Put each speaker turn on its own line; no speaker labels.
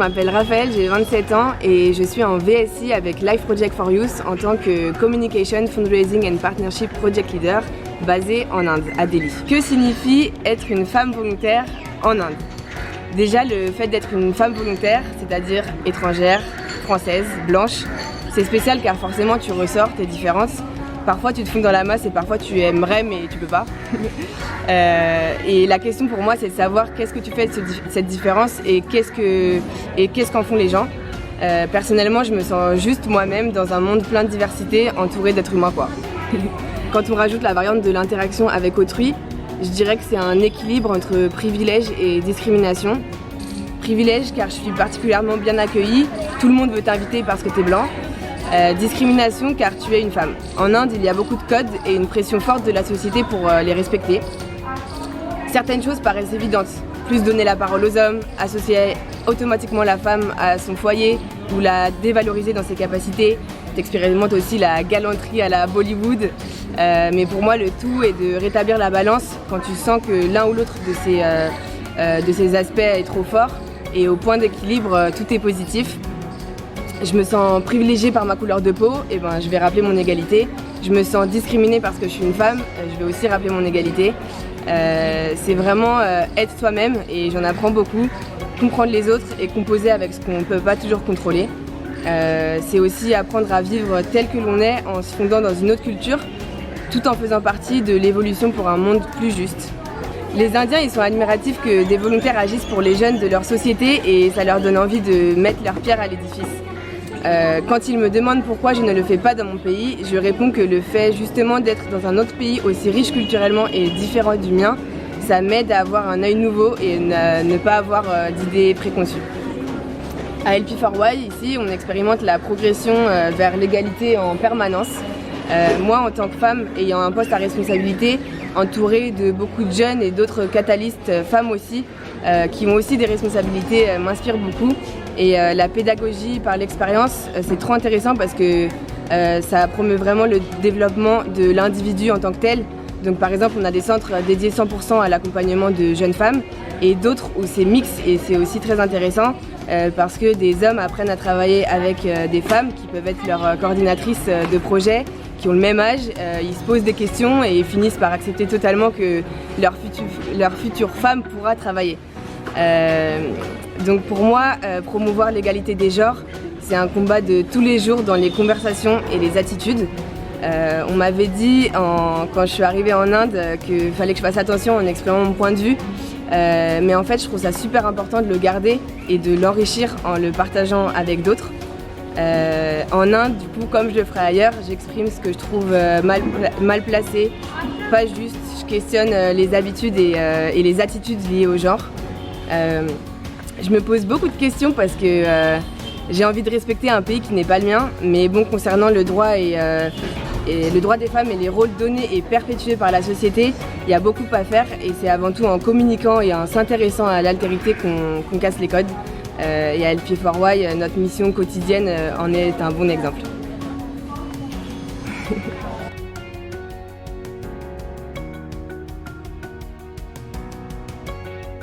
m'appelle Raphaël, j'ai 27 ans et je suis en VSI avec Life Project for Youth en tant que Communication, Fundraising and Partnership Project Leader basé en Inde, à Delhi. Que signifie être une femme volontaire en Inde? Déjà, le fait d'être une femme volontaire, c'est-à-dire étrangère, française, blanche, c'est spécial car forcément tu ressors tes différences. Parfois tu te fonds dans la masse et parfois tu aimerais mais tu peux pas. Et la question pour moi c'est de savoir qu'est-ce que tu fais de cette différence et qu'est-ce qu'en font les gens. Personnellement je me sens juste moi-même dans un monde plein de diversité entouré d'êtres humains quoi. Quand on rajoute la variante de l'interaction avec autrui, je dirais que c'est un équilibre entre privilège et discrimination. Privilège car je suis particulièrement bien accueillie, tout le monde veut t'inviter parce que t'es blanc. Discrimination car tu es une femme. En Inde, il y a beaucoup de codes et une pression forte de la société pour les respecter. Certaines choses paraissent évidentes. Plus donner la parole aux hommes, associer automatiquement la femme à son foyer ou la dévaloriser dans ses capacités. T'expérimentes aussi la galanterie à la Bollywood. Mais pour moi, le tout est de rétablir la balance quand tu sens que l'un ou l'autre de ces aspects est trop fort. Et au point d'équilibre, tout est positif. Je me sens privilégiée par ma couleur de peau, et ben je vais rappeler mon égalité. Je me sens discriminée parce que je suis une femme, je vais aussi rappeler mon égalité. C'est vraiment être soi-même et j'en apprends beaucoup. Comprendre les autres et composer avec ce qu'on ne peut pas toujours contrôler. C'est aussi apprendre à vivre tel que l'on est en se fondant dans une autre culture, tout en faisant partie de l'évolution pour un monde plus juste. Les Indiens, ils sont admiratifs que des volontaires agissent pour les jeunes de leur société et ça leur donne envie de mettre leur pierre à l'édifice. Quand ils me demandent pourquoi je ne le fais pas dans mon pays, je réponds que le fait justement d'être dans un autre pays aussi riche culturellement et différent du mien, ça m'aide à avoir un œil nouveau et ne pas avoir d'idées préconçues. À LP4Y, ici, on expérimente la progression vers l'égalité en permanence. Moi, en tant que femme ayant un poste à responsabilité, entourée de beaucoup de jeunes et d'autres catalystes femmes aussi, qui ont aussi des responsabilités, m'inspire beaucoup. Et la pédagogie par l'expérience, c'est trop intéressant parce que ça promeut vraiment le développement de l'individu en tant que tel. Donc par exemple, on a des centres dédiés 100% à l'accompagnement de jeunes femmes et d'autres où c'est mix et c'est aussi très intéressant parce que des hommes apprennent à travailler avec des femmes qui peuvent être leurs coordinatrices de projet, qui ont le même âge, ils se posent des questions et ils finissent par accepter totalement que leur future femme pourra travailler. Donc pour moi, promouvoir l'égalité des genres, c'est un combat de tous les jours dans les conversations et les attitudes. On m'avait dit quand je suis arrivée en Inde qu'il fallait que je fasse attention en exprimant mon point de vue. Mais en fait, je trouve ça super important de le garder et de l'enrichir en le partageant avec d'autres. En Inde, du coup, comme je le ferai ailleurs, j'exprime ce que je trouve mal placé, pas juste. Je questionne les habitudes et les attitudes liées au genre. Je me pose beaucoup de questions parce que j'ai envie de respecter un pays qui n'est pas le mien, mais bon, concernant le droit et le droit des femmes et les rôles donnés et perpétués par la société, il y a beaucoup à faire et c'est avant tout en communiquant et en s'intéressant à l'altérité qu'on casse les codes. Et à LP4Y, notre mission quotidienne en est un bon exemple.